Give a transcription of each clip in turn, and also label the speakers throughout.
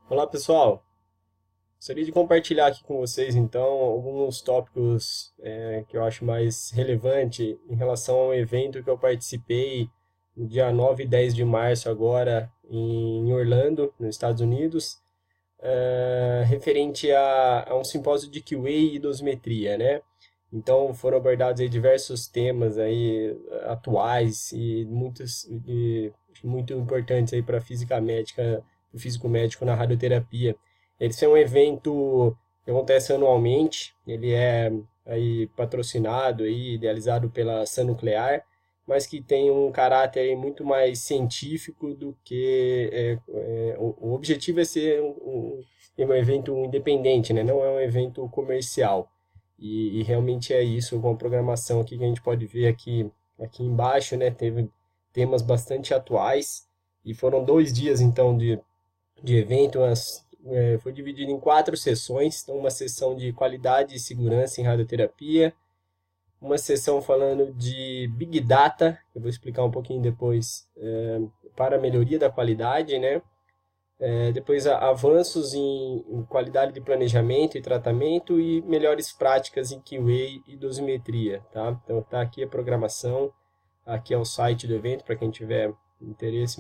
Speaker 1: Olá, pessoal. Gostaria de compartilhar aqui com vocês, então, alguns tópicos que eu acho mais relevante em relação a um evento que eu participei no dia 9 e 10 de março agora em Orlando, nos Estados Unidos, referente a um simpósio de QA e dosimetria, né? Então, foram abordados aí diversos temas aí atuais e muito importantes aí para a física médica, o físico médico na radioterapia. Esse é um evento que acontece anualmente, ele é aí patrocinado e idealizado pela Sun Nuclear, mas que tem um caráter aí muito mais científico do que o objetivo é ser um evento independente, né? Não é um evento comercial. E realmente é isso, com a programação aqui que a gente pode ver aqui embaixo, né? Teve temas bastante atuais e foram 2 dias então de evento, foi dividido em 4 sessões. Então, uma sessão de qualidade e segurança em radioterapia, uma sessão falando de Big Data, que eu vou explicar um pouquinho depois, para a melhoria da qualidade, né? Depois, avanços em qualidade de planejamento e tratamento e melhores práticas em QA e dosimetria, tá? Então, tá aqui a programação, aqui é o site do evento, para quem tiver interesse,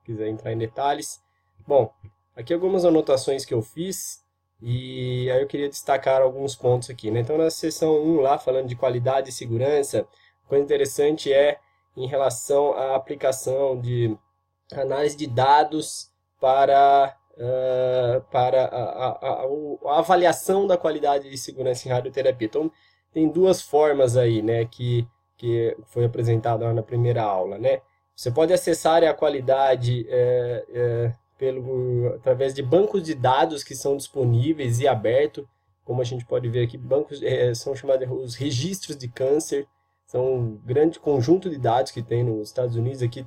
Speaker 1: quiser entrar em detalhes. Bom, aqui algumas anotações que eu fiz e aí eu queria destacar alguns pontos aqui, né? Então, na seção 1 lá, falando de qualidade e segurança, coisa interessante é em relação à aplicação de análise de dados para a avaliação da qualidade de segurança em radioterapia. Então, tem duas formas aí, né, que foi apresentado lá na primeira aula, né? Você pode acessar a qualidade através de bancos de dados que são disponíveis e abertos, como a gente pode ver aqui, bancos são chamados os registros de câncer, são um grande conjunto de dados que tem nos Estados Unidos. Aqui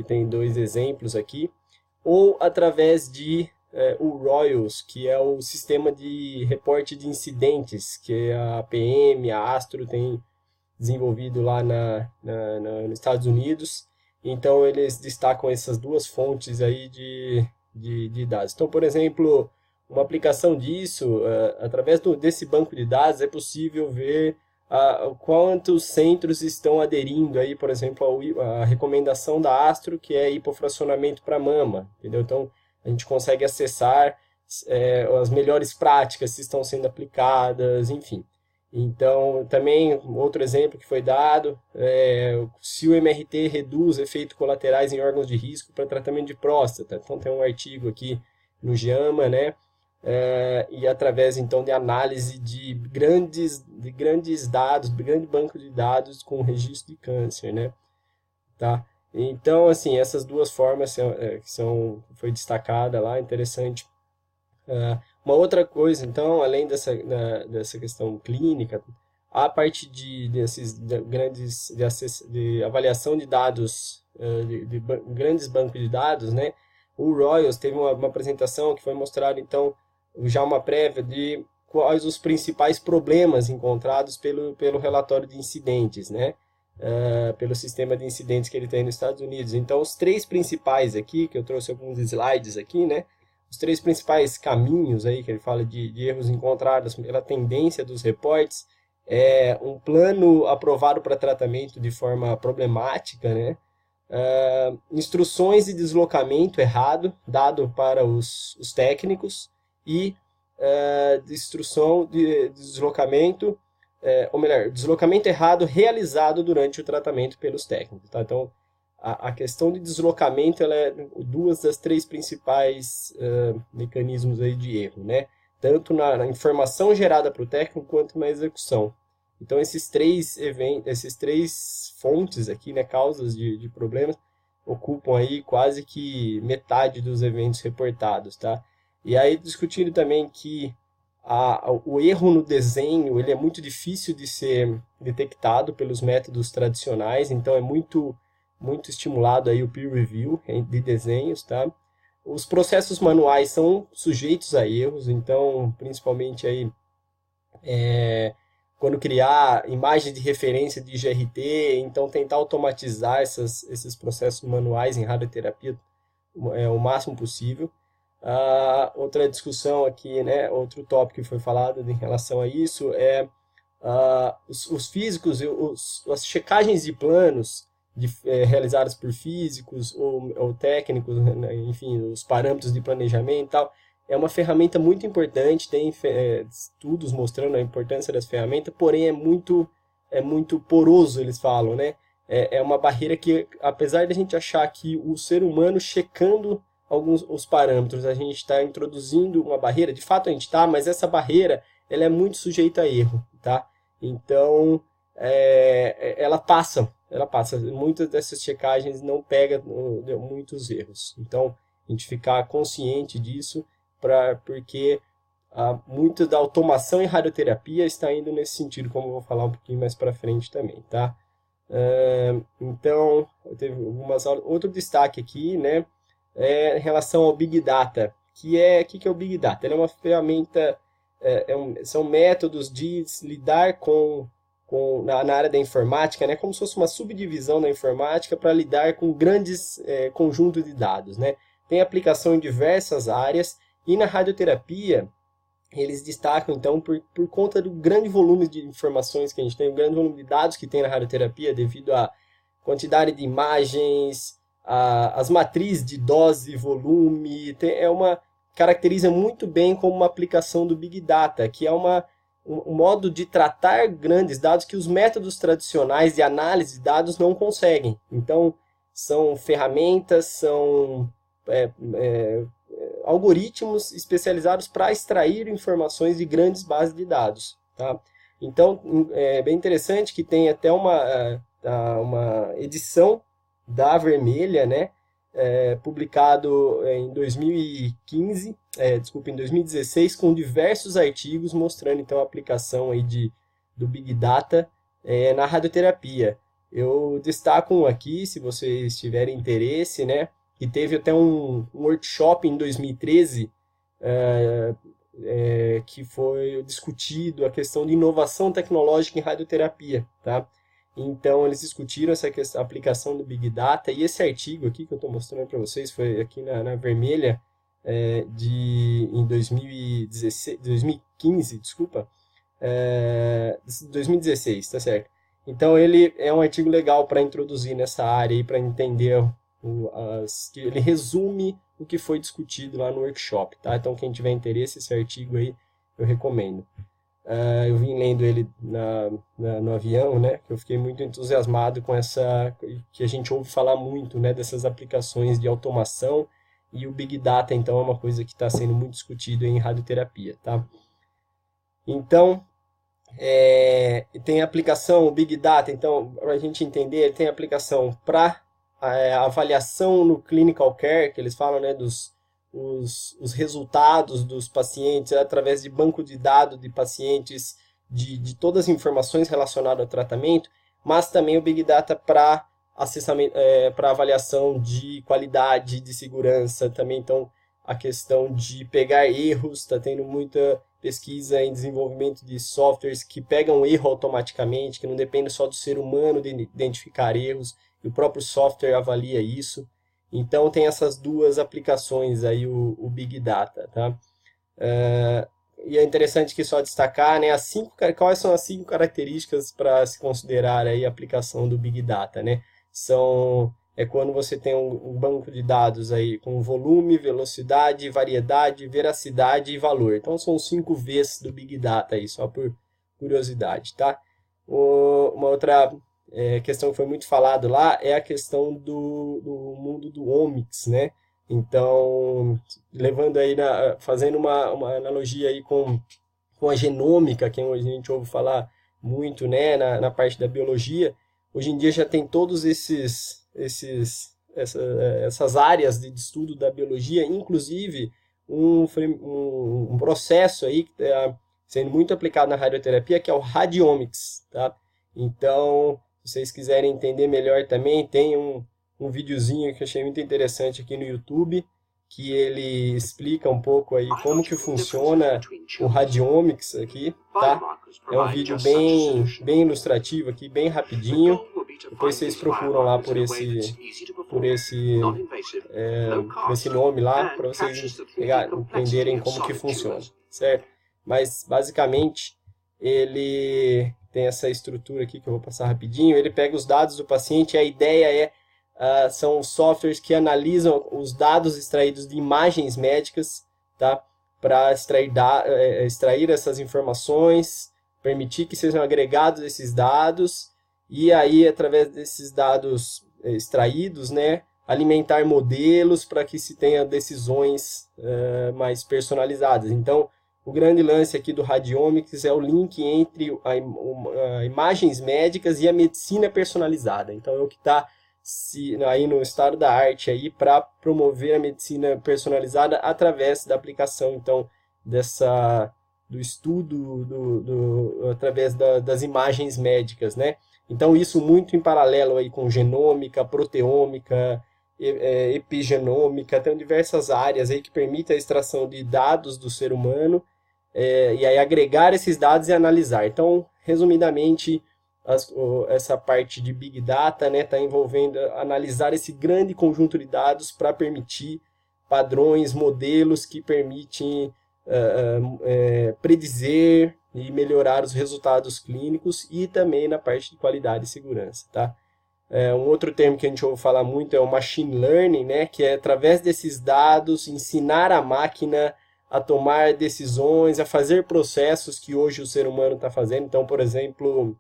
Speaker 1: tem dois exemplos aqui, ou através de o ROILS, que é o sistema de reporte de incidentes que a PM, a Astro tem desenvolvido lá nos Estados Unidos. Então, eles destacam essas duas fontes aí de dados. Então, por exemplo, uma aplicação disso, através desse banco de dados, é possível ver quantos centros estão aderindo aí, por exemplo, a recomendação da Astro, que é hipofracionamento para mama, entendeu? Então, a gente consegue acessar as melhores práticas, se estão sendo aplicadas, enfim. Então, também, outro exemplo que foi dado, se o MRT reduz efeitos colaterais em órgãos de risco para tratamento de próstata. Então, tem um artigo aqui no JAMA, né? E através, então, de análise de grandes dados, de grande banco de dados com registro de câncer, né? Tá? Então, assim, essas duas formas foi destacada lá, interessante. Uma outra coisa, então, além dessa questão clínica, a parte de avaliação de dados, grandes bancos de dados, né? O Royals teve uma apresentação que foi mostrada, então, já uma prévia de quais os principais problemas encontrados pelo relatório de incidentes, né? Pelo sistema de incidentes que ele tem nos Estados Unidos. Então, os três principais aqui, que eu trouxe alguns slides aqui, né? Os três principais caminhos aí que ele fala de erros encontrados pela tendência dos reportes é um plano aprovado para tratamento de forma problemática, né? Instruções de deslocamento errado dado para os técnicos e instrução de deslocamento, ou melhor, deslocamento errado realizado durante o tratamento pelos técnicos, tá? Então, a questão de deslocamento ela é duas das três principais mecanismos aí de erro, né? Tanto na informação gerada para o técnico quanto na execução. Então, esses três fontes aqui, né, causas de problemas, ocupam aí quase que metade dos eventos reportados, tá? E aí discutindo também que o erro no desenho ele é muito difícil de ser detectado pelos métodos tradicionais, então é muito estimulado aí o peer review de desenhos, tá? Os processos manuais são sujeitos a erros, então, principalmente aí, quando criar imagens de referência de GRT, então tentar automatizar esses processos manuais em radioterapia, o máximo possível. Outra discussão aqui, né, outro tópico que foi falado em relação a isso é os físicos, as checagens de planos realizadas por físicos ou técnicos, né, enfim, os parâmetros de planejamento e tal, é uma ferramenta muito importante, tem estudos mostrando a importância dessa ferramenta, porém é muito poroso, eles falam, né? É uma barreira que, apesar de a gente achar que o ser humano checando os parâmetros, a gente está introduzindo uma barreira, de fato a gente está, mas essa barreira ela é muito sujeita a erro, tá? Então, ela passa. Muitas dessas checagens não pegam muitos erros. Então, a gente ficar consciente disso, porque muito da automação em radioterapia está indo nesse sentido, como eu vou falar um pouquinho mais para frente também, tá? Então, teve algumas aulas. Outro destaque aqui, né, em relação ao Big Data, que é o Big Data? Ele é uma ferramenta, são métodos de lidar na área da informática, né, como se fosse uma subdivisão da informática para lidar com grandes conjuntos de dados, né? Tem aplicação em diversas áreas e na radioterapia eles destacam, então, por conta do grande volume de informações que a gente tem, o grande volume de dados que tem na radioterapia, devido à quantidade de imagens, as matrizes de dose e volume, caracteriza muito bem como uma aplicação do Big Data, que é um modo de tratar grandes dados que os métodos tradicionais de análise de dados não conseguem. Então, são ferramentas, são algoritmos especializados para extrair informações de grandes bases de dados, tá? Então, é bem interessante que tem até uma edição da Vermelha, né, publicado em 2015, em 2016, com diversos artigos mostrando então a aplicação aí do Big Data na radioterapia. Eu destaco um aqui, se vocês tiverem interesse, né, que teve até um workshop em 2013 que foi discutido a questão de inovação tecnológica em radioterapia, tá? Então, eles discutiram essa aplicação do Big Data, e esse artigo aqui que eu estou mostrando para vocês, foi aqui na Vermelha, em 2015, desculpa, 2016, tá certo? Então, ele é um artigo legal para introduzir nessa área e para entender, ele resume o que foi discutido lá no workshop, tá? Então, quem tiver interesse, esse artigo aí, eu recomendo. Eu vim lendo ele no avião, né? Que eu fiquei muito entusiasmado com que a gente ouve falar muito, né? Dessas aplicações de automação, e o Big Data, então, é uma coisa que está sendo muito discutido em radioterapia, tá? Então, tem aplicação, o Big Data, então, para a gente entender, ele tem aplicação para avaliação no clinical care, que eles falam, né? Os resultados dos pacientes através de banco de dados de pacientes, de todas as informações relacionadas ao tratamento, mas também o Big Data para para avaliação de qualidade, de segurança, também então a questão de pegar erros, está tendo muita pesquisa em desenvolvimento de softwares que pegam erro automaticamente, que não depende só do ser humano de identificar erros, e o próprio software avalia isso. Então, tem essas duas aplicações aí, o Big Data, tá? E é interessante que só destacar, né, quais são as 5 características para se considerar aí a aplicação do Big Data, né? Quando você tem um banco de dados aí com volume, velocidade, variedade, veracidade e valor. Então, são 5 Vs do Big Data aí, só por curiosidade, tá? Uma outra questão que foi muito falado lá é a questão do mundo do omics, né? Então, levando aí, fazendo uma analogia aí com a genômica, que a gente ouve falar muito, né, na parte da biologia. Hoje em dia já tem todos essas áreas de estudo da biologia, inclusive um processo aí que está sendo muito aplicado na radioterapia, que é o radiomics, tá? Então, se vocês quiserem entender melhor também, tem um videozinho que eu achei muito interessante aqui no YouTube, que ele explica um pouco aí como que funciona o radiomics aqui, tá? É um vídeo bem ilustrativo aqui, bem rapidinho. Depois vocês procuram lá por esse nome lá, para vocês entenderem como que funciona, certo? Mas, basicamente, ele tem essa estrutura aqui que eu vou passar rapidinho. Ele pega os dados do paciente e a ideia são softwares que analisam os dados extraídos de imagens médicas, tá? Para extrair essas informações, permitir que sejam agregados esses dados e aí, através desses dados extraídos, né, alimentar modelos para que se tenha decisões mais personalizadas. Então, o grande lance aqui do radiomics é o link entre imagens médicas e a medicina personalizada. Então, é o que está aí no estado da arte aí para promover a medicina personalizada através da aplicação, então, do estudo através das imagens médicas, né? Então, isso muito em paralelo aí com genômica, proteômica, epigenômica, tem diversas áreas aí que permitem a extração de dados do ser humano e aí agregar esses dados e analisar. Então, resumidamente, essa parte de Big Data, né, está envolvendo analisar esse grande conjunto de dados para permitir padrões, modelos que permitem predizer e melhorar os resultados clínicos e também na parte de qualidade e segurança, tá? Um outro termo que a gente ouve falar muito é o machine learning, né, que é através desses dados ensinar a máquina a tomar decisões, a fazer processos que hoje o ser humano está fazendo. Então, por exemplo,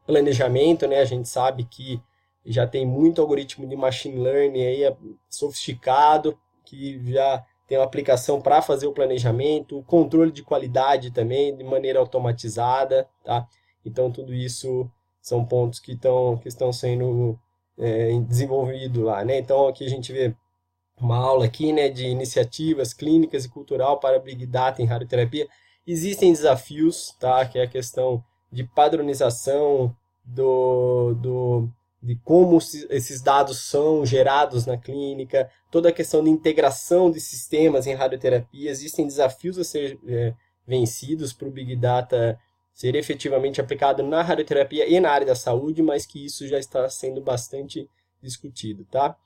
Speaker 1: planejamento, né, a gente sabe que já tem muito algoritmo de machine learning aí sofisticado, que já tem uma aplicação para fazer o planejamento, controle de qualidade também, de maneira automatizada, tá? Então, tudo isso são pontos que estão sendo desenvolvidos lá, né? Então, aqui a gente vê uma aula aqui, né, de iniciativas clínicas e cultural para Big Data em radioterapia. Existem desafios, tá? Que é a questão de padronização de como esses dados são gerados na clínica, toda a questão de integração de sistemas em radioterapia. Existem desafios a ser vencidos para o Big Data ser efetivamente aplicado na radioterapia e na área da saúde, mas que isso já está sendo bastante discutido, tá?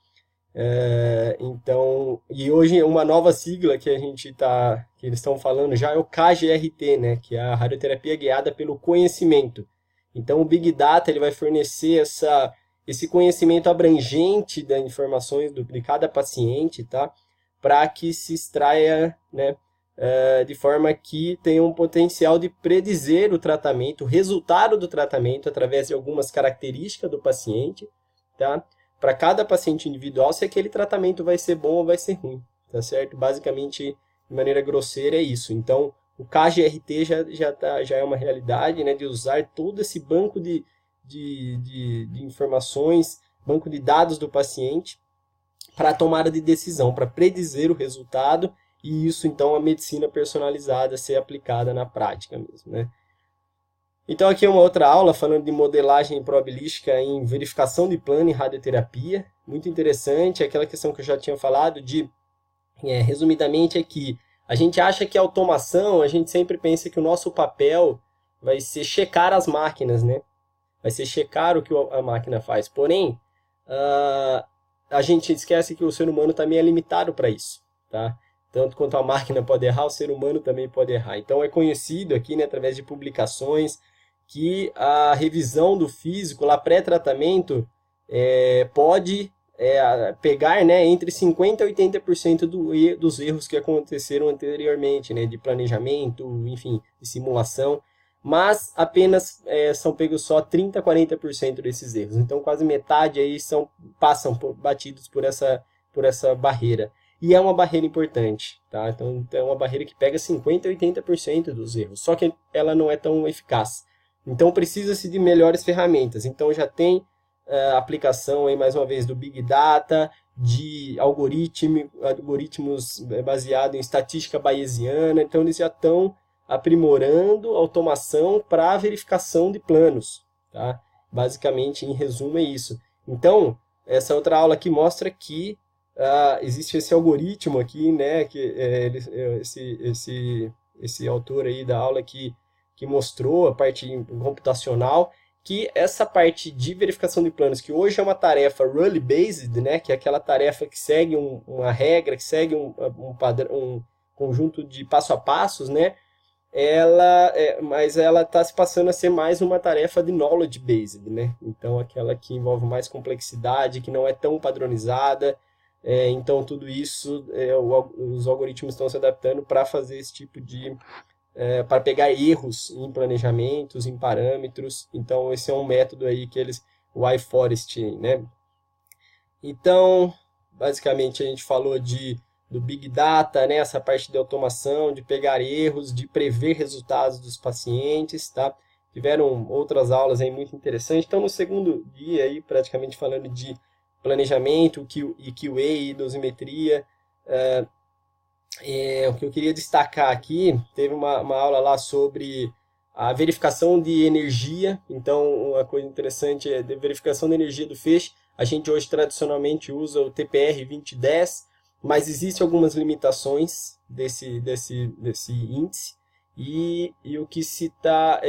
Speaker 1: Então, e hoje uma nova sigla que que eles estão falando já é o KGRT, né, que é a radioterapia guiada pelo conhecimento. Então, o Big Data ele vai fornecer esse conhecimento abrangente das informações de cada paciente, tá, para que se extraia, né, de forma que tenha um potencial de predizer o tratamento, o resultado do tratamento através de algumas características do paciente, tá? Para cada paciente individual, se aquele tratamento vai ser bom ou vai ser ruim, tá certo? Basicamente, de maneira grosseira, é isso. Então, o KGRT já é uma realidade, né, de usar todo esse banco de informações, banco de dados do paciente, para a tomada de decisão, para predizer o resultado, e isso, então, a medicina personalizada ser aplicada na prática mesmo, né? Então, aqui é uma outra aula falando de modelagem probabilística em verificação de plano em radioterapia. Muito interessante, aquela questão que eu já tinha falado resumidamente, é que a gente acha que a automação, a gente sempre pensa que o nosso papel vai ser checar as máquinas, né? Vai ser checar o que a máquina faz. Porém, a gente esquece que o ser humano também é limitado para isso, tá? Tanto quanto a máquina pode errar, o ser humano também pode errar. Então, é conhecido aqui, né, através de publicações, que a revisão do físico, lá pré-tratamento, pode pegar, né, entre 50% e 80% dos erros que aconteceram anteriormente, né, de planejamento, enfim, de simulação, mas apenas são pegos só 30% a 40% desses erros. Então, quase metade aí passam batidos por essa barreira. E é uma barreira importante, tá? Então, é uma barreira que pega 50% a 80% dos erros, só que ela não é tão eficaz. Então, precisa-se de melhores ferramentas. Então, já tem aplicação, aí, mais uma vez, do Big Data, de algoritmos baseados em estatística bayesiana. Então, eles já estão aprimorando a automação para a verificação de planos, tá? Basicamente, em resumo, é isso. Então, essa outra aula aqui mostra que existe esse algoritmo aqui, né, que esse autor aí da aula que mostrou a parte computacional, que essa parte de verificação de planos, que hoje é uma tarefa rule-based, né, que é aquela tarefa que segue uma regra, que segue um padrão, um conjunto de passo a passos, né, mas ela está se passando a ser mais uma tarefa de knowledge-based, né, então aquela que envolve mais complexidade, que não é tão padronizada. Então tudo isso, os algoritmos estão se adaptando para fazer esse tipo de para pegar erros em planejamentos, em parâmetros. Então, esse é um método aí que o iForest, né? Então, basicamente, a gente falou do Big Data, né? Essa parte de automação, de pegar erros, de prever resultados dos pacientes, tá? Tiveram outras aulas aí muito interessantes. Então, no segundo dia aí, praticamente falando de planejamento, QA e dosimetria, o que eu queria destacar aqui, teve uma aula lá sobre a verificação de energia. Então, uma coisa interessante é a verificação de energia do feixe. A gente hoje tradicionalmente usa o TPR 2010, mas existem algumas limitações desse índice. E o que se está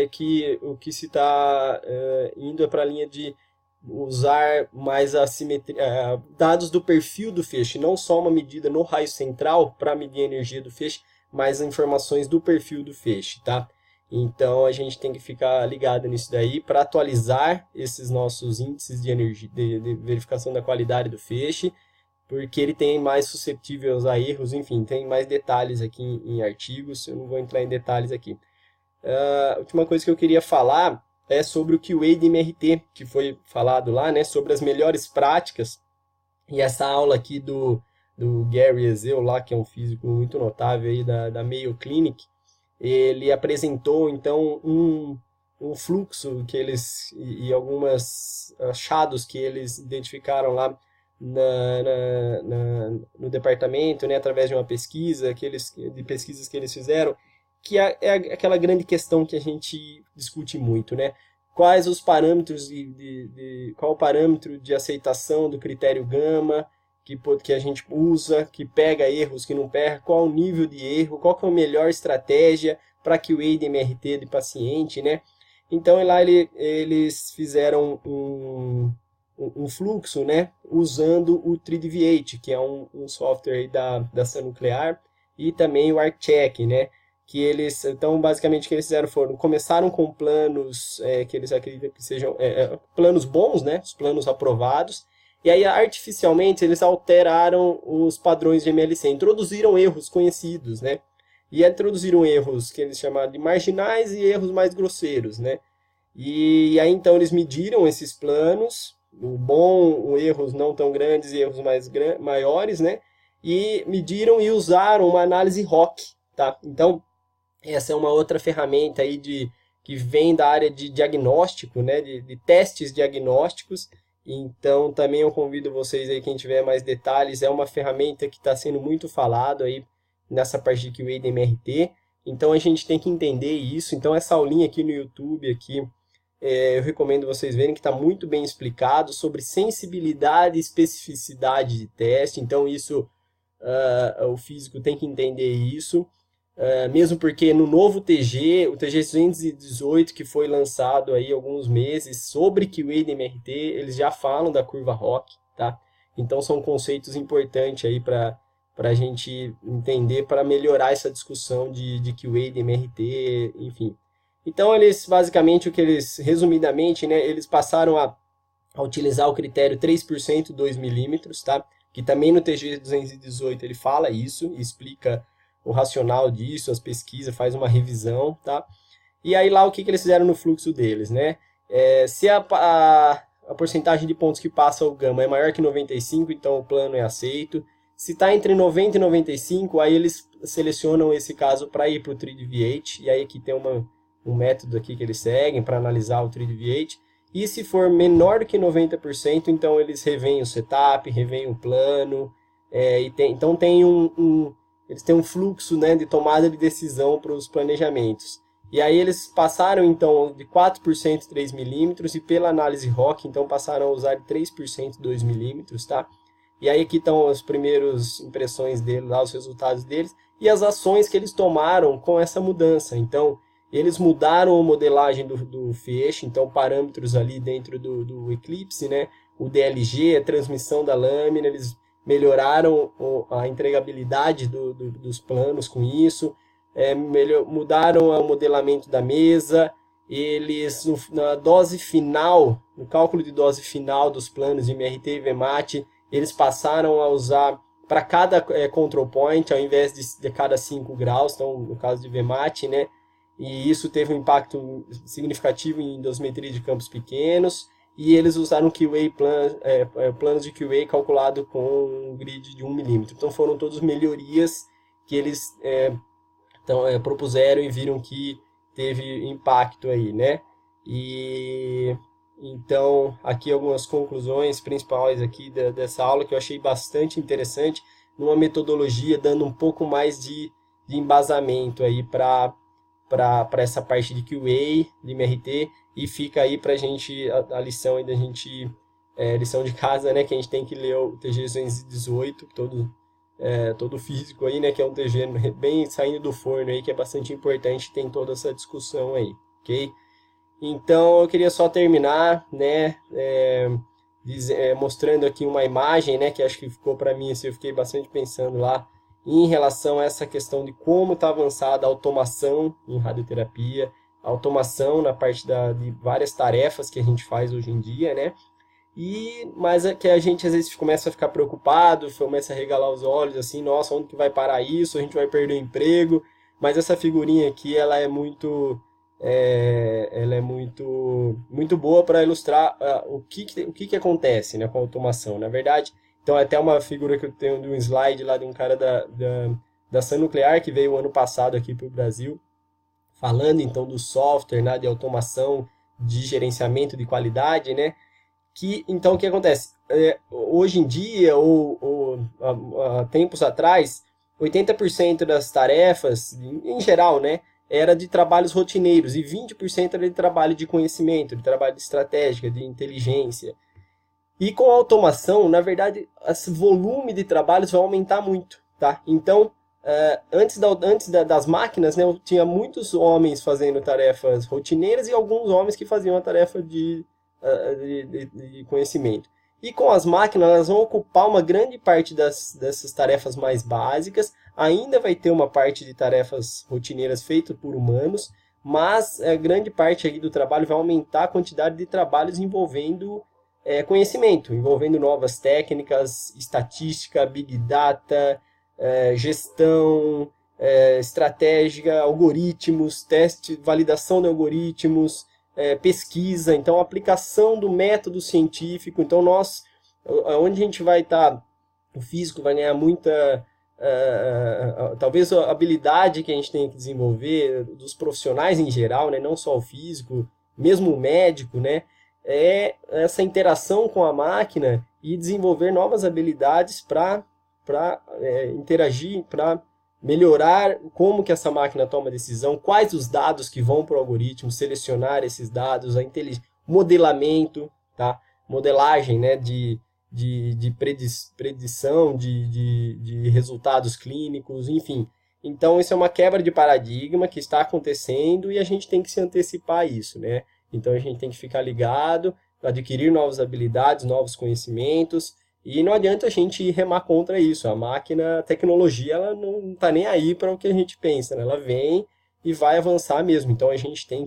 Speaker 1: indo para a linha de usar mais a simetria, dados do perfil do feixe, não só uma medida no raio central para medir a energia do feixe, mas informações do perfil do feixe, tá? Então a gente tem que ficar ligado nisso daí para atualizar esses nossos índices de energia, de verificação da qualidade do feixe, porque ele tem mais suscetível a erros, enfim, tem mais detalhes aqui em artigos, eu não vou entrar em detalhes aqui. A última coisa que eu queria falar é sobre o QA de MRT, que foi falado lá, né, sobre as melhores práticas, e essa aula aqui do Gary Ezell, lá, que é um físico muito notável aí da Mayo Clinic, ele apresentou, então, um fluxo que e alguns achados que eles identificaram lá no departamento, né, através de uma pesquisa, de pesquisas que eles fizeram, que é aquela grande questão que a gente discute muito, né? Quais os parâmetros qual o parâmetro de aceitação do critério gama que a gente usa, que pega erros, que não pega, qual o nível de erro, qual que é a melhor estratégia para que o EID-MRT de paciente, né? Então lá eles fizeram um fluxo, né, usando o TreeDeviate, que é um software da Sun Nuclear, e também o ArcCheck, né? Então, basicamente, o que eles fizeram começaram com planos que eles acreditam que sejam planos bons, né, os planos aprovados, e aí, artificialmente, eles alteraram os padrões de MLC, introduziram erros conhecidos, né, e introduziram erros que eles chamaram de marginais e erros mais grosseiros, né, e aí, então, eles mediram esses planos, erros não tão grandes e erros maiores, né, e mediram e usaram uma análise ROC, tá, então, essa é uma outra ferramenta aí que vem da área de diagnóstico, né, de testes diagnósticos. Então, também eu convido vocês aí, quem tiver mais detalhes, é uma ferramenta que está sendo muito falado aí nessa parte de QA de MRT. Então, a gente tem que entender isso. Então, essa aulinha aqui no YouTube, aqui, eu recomendo vocês verem que está muito bem explicado sobre sensibilidade e especificidade de teste. Então, isso, o físico tem que entender isso. Mesmo porque no novo TG, o TG 218, que foi lançado aí há alguns meses, sobre QA de MRT, eles já falam da curva ROC, tá? Então são conceitos importantes aí para a gente entender, para melhorar essa discussão de QA de MRT, enfim. Então eles, basicamente, resumidamente, né, eles passaram a utilizar o critério 3% 2 milímetros, tá? Que também no TG 218 ele fala isso, explica o racional disso, as pesquisas, faz uma revisão, tá? E aí lá o que eles fizeram no fluxo deles, né? Se a porcentagem de pontos que passa o gama é maior que 95, então o plano é aceito. Se está entre 90 e 95, aí eles selecionam esse caso para ir para o TreeDeviate, e aí aqui tem um método aqui que eles seguem para analisar o TreeDeviate. E se for menor do que 90%, então eles revêem o setup, revêem o plano, então tem eles têm um fluxo, né, de tomada de decisão para os planejamentos. E aí eles passaram, então, de 4% 3 milímetros, e pela análise ROC, então, passaram a usar de 3% 2 milímetros, tá? E aí aqui estão as primeiras impressões dele, lá os resultados deles, e as ações que eles tomaram com essa mudança. Então, eles mudaram a modelagem do feixe, então parâmetros ali dentro do Eclipse, né? O DLG, a transmissão da lâmina, eles melhoraram a entregabilidade dos planos com isso, mudaram o modelamento da mesa, eles, na dose final, no cálculo de dose final dos planos de MRT e VMAT, eles passaram a usar para cada control point, ao invés de cada 5 graus, então no caso de VMAT, né? E isso teve um impacto significativo em dosimetria de campos pequenos, e eles usaram planos de QA calculado com um grid de 1 milímetro. Então foram todas melhorias que eles propuseram e viram que teve impacto aí, né? E então aqui algumas conclusões principais aqui dessa aula que eu achei bastante interessante, numa metodologia dando um pouco mais de embasamento aí para essa parte de QA, de MRT, e fica aí para a gente a lição aí da gente, lição de casa, né, que a gente tem que ler o TG 218, todo físico aí, né, que é um TG bem saindo do forno aí, que é bastante importante, tem toda essa discussão aí, ok? Então, eu queria só terminar, né, mostrando aqui uma imagem, né, que acho que ficou para mim, assim, eu fiquei bastante pensando lá, em relação a essa questão de como está avançada a automação em radioterapia, a automação na parte de várias tarefas que a gente faz hoje em dia, né? Mas é que a gente às vezes começa a ficar preocupado, começa a regalar os olhos, assim, nossa, onde que vai parar isso? A gente vai perder o emprego. Mas essa figurinha aqui, ela é muito muito boa para ilustrar o que acontece, né, com a automação. Na verdade, então é até uma figura que eu tenho de um slide lá de um cara da Sun Nuclear, que veio ano passado aqui para o Brasil, falando então do software, né, de automação, de gerenciamento de qualidade, né? Então, o que acontece? Hoje em dia, ou há tempos atrás, 80% das tarefas, em geral, né, era de trabalhos rotineiros e 20% era de trabalho de conhecimento, de trabalho de estratégia, de inteligência. E com a automação, na verdade, esse volume de trabalhos vai aumentar muito, tá? Então, antes das máquinas, né, eu tinha muitos homens fazendo tarefas rotineiras e alguns homens que faziam a tarefa de conhecimento. E com as máquinas, elas vão ocupar uma grande parte dessas tarefas mais básicas. Ainda vai ter uma parte de tarefas rotineiras feitas por humanos, mas a grande parte aí do trabalho vai aumentar a quantidade de trabalhos envolvendo conhecimento, envolvendo novas técnicas, estatística, big data, gestão, estratégia, algoritmos, teste, validação de algoritmos, pesquisa, então aplicação do método científico. Então onde a gente vai estar, o físico vai ganhar muita, talvez a habilidade que a gente tem que desenvolver, dos profissionais em geral, né, não só o físico, mesmo o médico, né, é essa interação com a máquina e desenvolver novas habilidades para interagir, para melhorar como que essa máquina toma decisão, quais os dados que vão para o algoritmo, selecionar esses dados, modelamento, tá? Modelagem, né, de predição de resultados clínicos, enfim. Então, isso é uma quebra de paradigma que está acontecendo e a gente tem que se antecipar a isso, né? Então, a gente tem que ficar ligado, adquirir novas habilidades, novos conhecimentos, e não adianta a gente remar contra isso. A máquina, a tecnologia, ela não está nem aí para o que a gente pensa, né? Ela vem e vai avançar mesmo. Então, a gente tem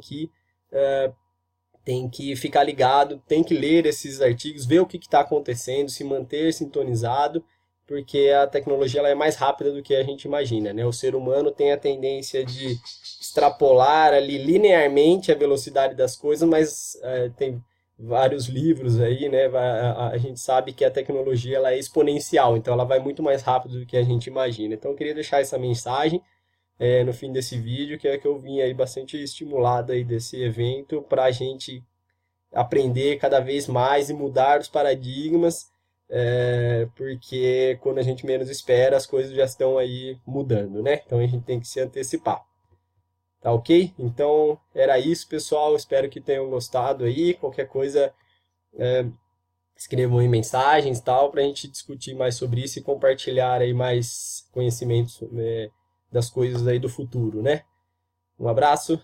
Speaker 1: que ficar ligado, tem que ler esses artigos, ver o que está acontecendo, se manter sintonizado, porque a tecnologia ela é mais rápida do que a gente imagina, né? O ser humano tem a tendência de extrapolar ali linearmente a velocidade das coisas, mas tem vários livros aí, né? A gente sabe que a tecnologia ela é exponencial, então ela vai muito mais rápido do que a gente imagina. Então eu queria deixar essa mensagem no fim desse vídeo, que é que eu vim aí bastante estimulado aí desse evento para a gente aprender cada vez mais e mudar os paradigmas, porque quando a gente menos espera, as coisas já estão aí mudando, né? Então a gente tem que se antecipar. Tá ok? Então era isso, pessoal. Espero que tenham gostado aí. Qualquer coisa, escrevam aí mensagens e tal, para a gente discutir mais sobre isso e compartilhar aí mais conhecimentos, das coisas aí do futuro, né? Um abraço.